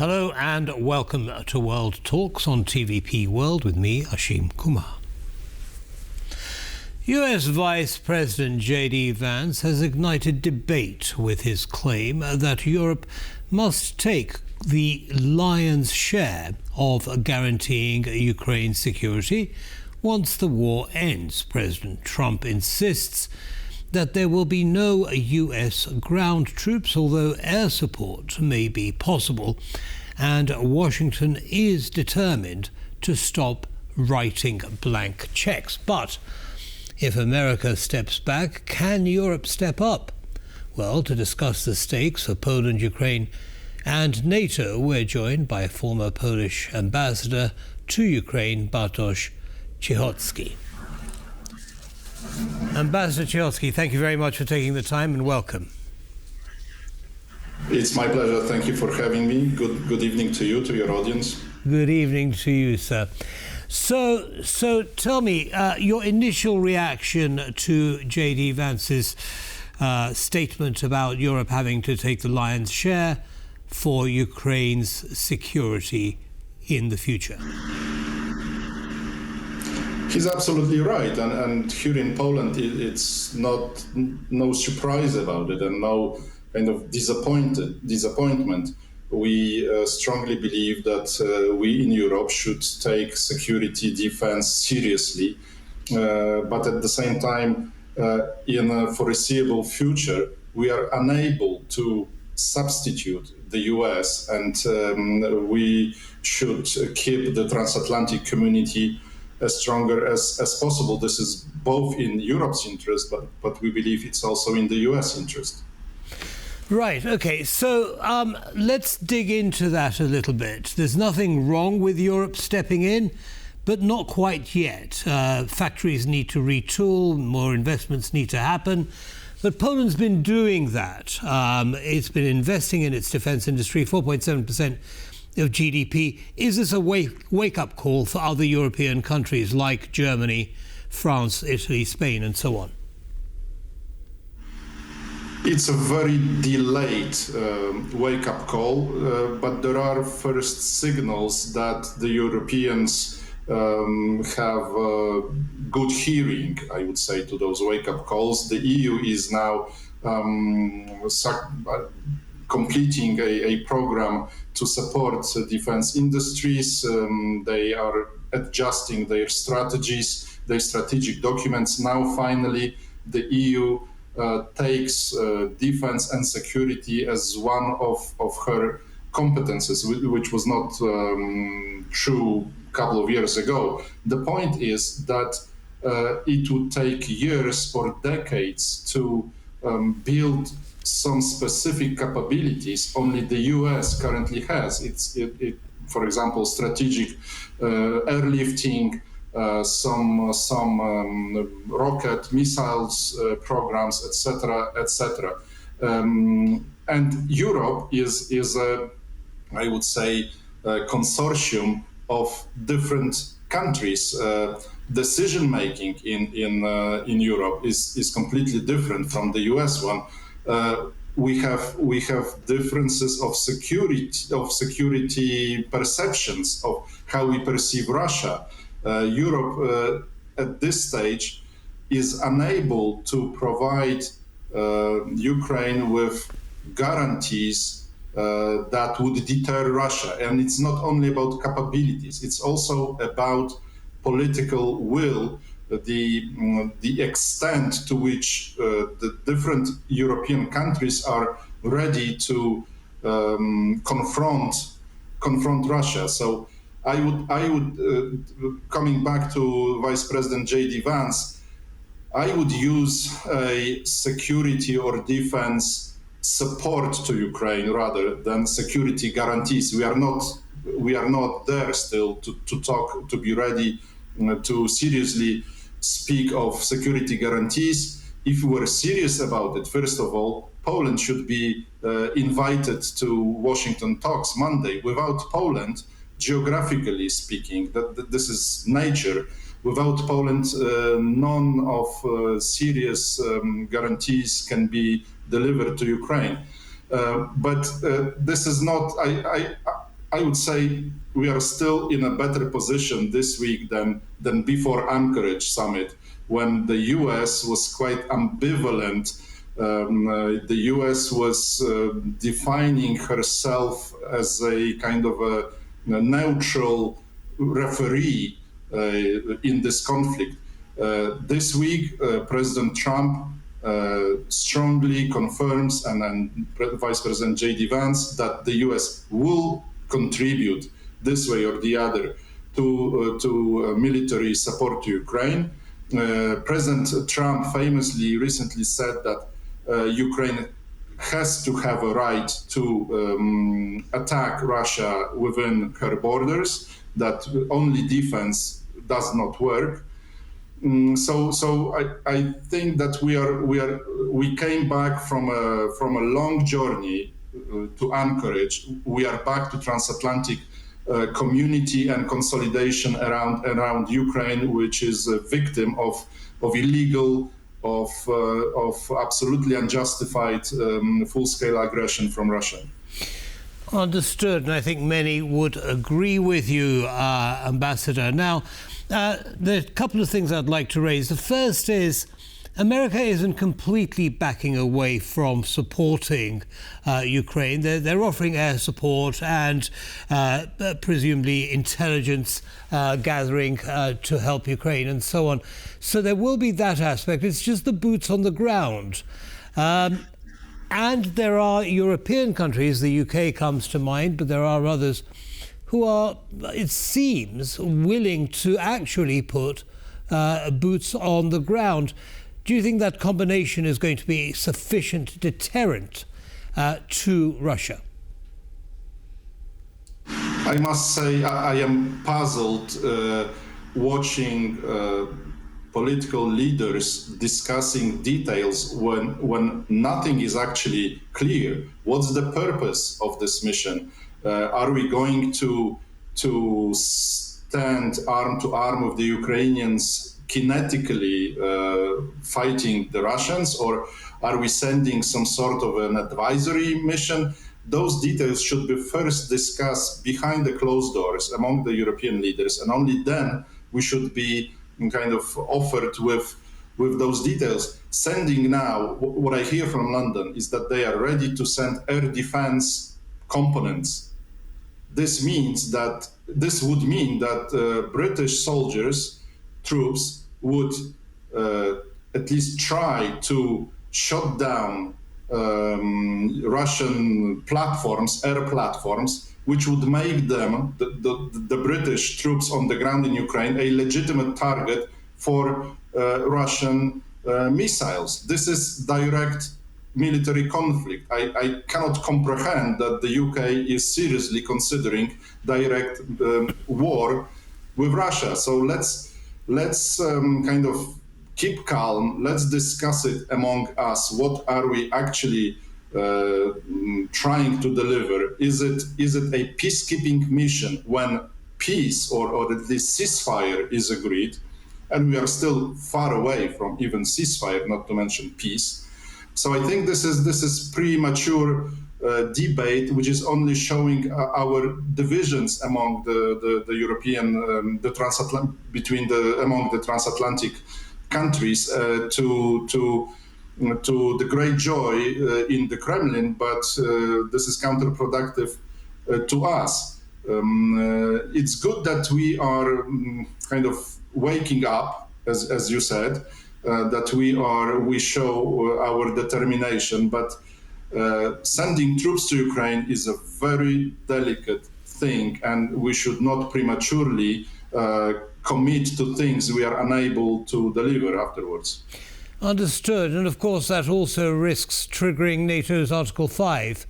Hello and welcome to World Talks on TVP World with me, Ashim Kumar. US Vice President JD Vance has ignited debate with his claim that Europe must take the lion's share of guaranteeing Ukraine's security once the war ends. President Trump insists that there will be no US ground troops, although air support may be possible, and Washington is determined to stop writing blank checks. But if America steps back, can Europe step up? Well, to discuss the stakes for Poland, Ukraine, and NATO, we're joined by former Polish ambassador to Ukraine, Bartosz Cichocki. Ambassador Cichocki, thank you very much for taking the time and welcome. It's my pleasure. Thank you for having me. Good evening to you, to your audience. Good evening to you, sir. So tell me, your initial reaction to JD Vance's statement about Europe having to take the lion's share for Ukraine's security in the future. He's absolutely right, and here in Poland, it's no surprise about it, and no kind of disappointment. We strongly believe that we in Europe should take security defense seriously, but at the same time, in a foreseeable future, we are unable to substitute the US, and we should keep the transatlantic community as stronger as possible. This is both in Europe's interest, but we believe it's also in the US interest. Right, okay, so let's dig into that a little bit. There's nothing wrong with Europe stepping in, but not quite yet. Factories need to retool, more investments need to happen. But Poland's been doing that. It's been investing in its defence industry, 4.7% of GDP. Is this a wake-up call for other European countries like Germany, France, Italy, Spain, and so on? It's a very delayed wake-up call, but there are first signals that the Europeans have good hearing, I would say, to those wake-up calls. The EU is now completing a program to support defense industries. They are adjusting their strategies, their strategic documents. Now, finally, the EU takes defense and security as one of her competences, which was not true a couple of years ago. The point is that it would take years or decades to build some specific capabilities only the US currently has. For example, strategic airlifting, some rocket missiles programs, etc., etc. And Europe is a, I would say, a consortium of different countries. Decision making in Europe is completely different from the US one. We have differences of security perceptions of how we perceive Russia. Europe at this stage is unable to provide Ukraine with guarantees that would deter Russia. And it's not only about capabilities, it's also about political will, the extent to which the different European countries are ready to confront Russia. So I would coming back to Vice President JD Vance, I would use a security or defense support to Ukraine rather than security guarantees. We are not there still to be ready to seriously speak of security guarantees. If we were serious about it, first of all, Poland should be invited to Washington talks Monday. Without Poland, geographically speaking, this is nature. Without Poland, none of serious guarantees can be delivered to Ukraine. But this is not. I would say we are still in a better position this week than before Anchorage summit, when the US was quite ambivalent. The US was defining herself as a kind of a neutral referee in this conflict. This week, President Trump strongly confirms, and Vice President JD Vance, that the US will contribute this way or the other to military support to Ukraine. President Trump famously recently said that Ukraine has to have a right to attack Russia within her borders, that only defense does not work. So I think that we came back from a long journey to Anchorage. We are back to transatlantic community and consolidation around Ukraine, which is a victim of illegal, of absolutely unjustified full-scale aggression from Russia. Understood, and I think many would agree with you, Ambassador. Now, there are a couple of things I'd like to raise. The first is America isn't completely backing away from supporting Ukraine. They're offering air support and presumably intelligence gathering to help Ukraine and so on. So there will be that aspect. It's just the boots on the ground. And there are European countries, the UK comes to mind, but there are others who are, it seems, willing to actually put boots on the ground. Do you think that combination is going to be a sufficient deterrent to Russia? I must say I am puzzled watching political leaders discussing details when nothing is actually clear. What's the purpose of this mission? Are we going to stand arm to arm with the Ukrainians kinetically fighting the Russians, or are we sending some sort of an advisory mission? Those details should be first discussed behind the closed doors among the European leaders, and only then we should be kind of offered with those details. Sending now, what I hear from London is that they are ready to send air defense components. This would mean that British troops would at least try to shut down Russian platforms, air platforms, which would make them, the British troops on the ground in Ukraine, a legitimate target for Russian missiles. This is direct military conflict. I cannot comprehend that the UK is seriously considering direct war with Russia. So let's kind of keep calm. Let's discuss it among us. What are we actually trying to deliver? Is it a peacekeeping mission when peace or at least ceasefire is agreed? And we are still far away from even ceasefire, not to mention peace. So I think this is premature debate, which is only showing our divisions among the European, among the transatlantic countries to the great joy in the Kremlin, but this is counterproductive to us. It's good that we are kind of waking up, as you said, that we show our determination, but sending troops to Ukraine is a very delicate thing, and we should not prematurely commit to things we are unable to deliver afterwards. Understood. And of course that also risks triggering NATO's Article 5,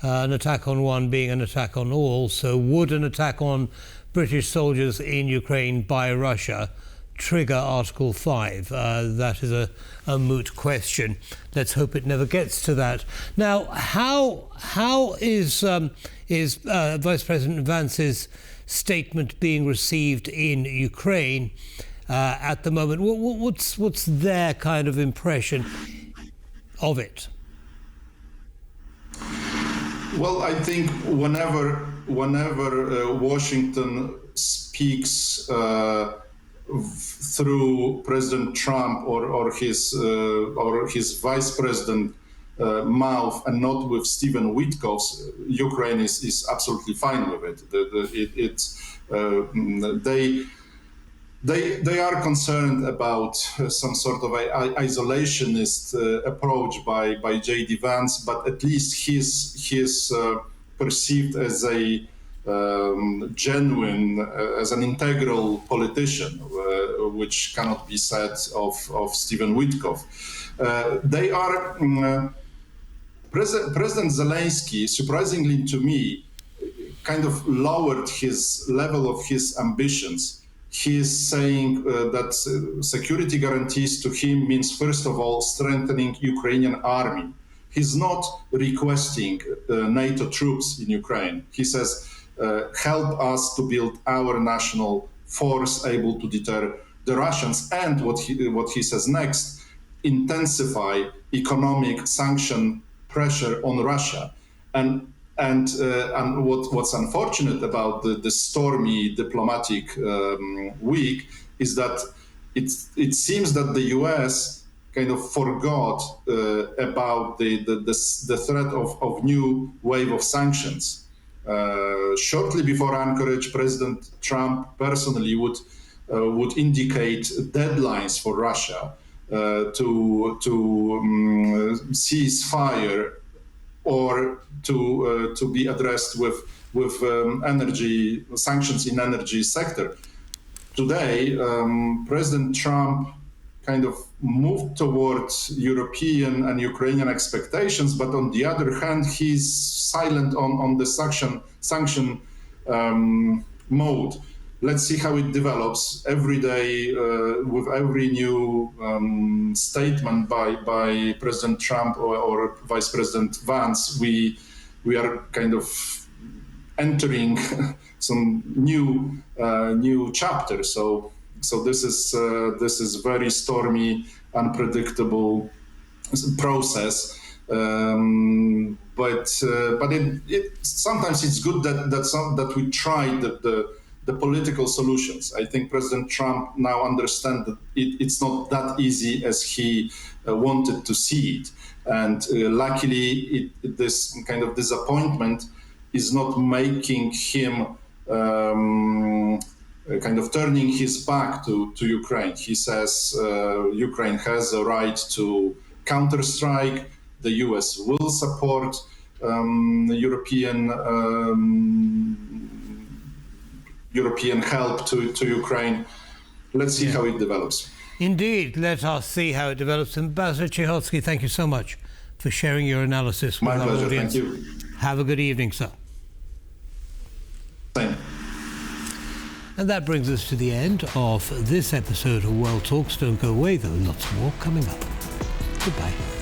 an attack on one being an attack on all. So would an attack on British soldiers in Ukraine by Russia trigger Article 5? That is a moot question. Let's hope it never gets to that. Now, how is Vice President Vance's statement being received in Ukraine at the moment? What's their kind of impression of it? Well, I think whenever Washington speaks through President Trump or his vice president mouth and not with Stephen Witkoff's, Ukraine is absolutely fine with it. They are concerned about some sort of isolationist approach by JD Vance, but at least he's perceived as a genuine, as an integral politician, which cannot be said of Stephen Witkoff. They are President Zelensky, surprisingly to me, kind of lowered his level of his ambitions. He is saying that security guarantees to him means, first of all, strengthening Ukrainian army. He's not requesting NATO troops in Ukraine. He says, help us to build our national force able to deter the Russians. And what he says next, intensify economic sanction pressure on Russia. And what's unfortunate about the stormy diplomatic week is that it seems that the U.S. kind of forgot about the threat of new wave of sanctions. Shortly before Anchorage, President Trump personally would indicate deadlines for Russia to cease fire or to be addressed with energy sanctions in energy sector. Today, President Trump kind of moved towards European and Ukrainian expectations, but on the other hand, he's silent on the sanction mode. Let's see how it develops. Every day, with every new statement by President Trump or Vice President Vance, we are kind of entering some new chapter. So this is very stormy, unpredictable process. But sometimes it's good that we try the political solutions. I think President Trump now understands that it's not that easy as he wanted to see it. And luckily, this kind of disappointment is not making him kind of turning his back to Ukraine. He says Ukraine has a right to counterstrike. The US will support European help to Ukraine. Let's see how it develops. Indeed, let us see how it develops. And Bartosz Cichocki, thank you so much for sharing your analysis with our audience. Thank you. Have a good evening, sir. Same. And that brings us to the end of this episode of World Talks. Don't go away, though. Lots more coming up. Goodbye.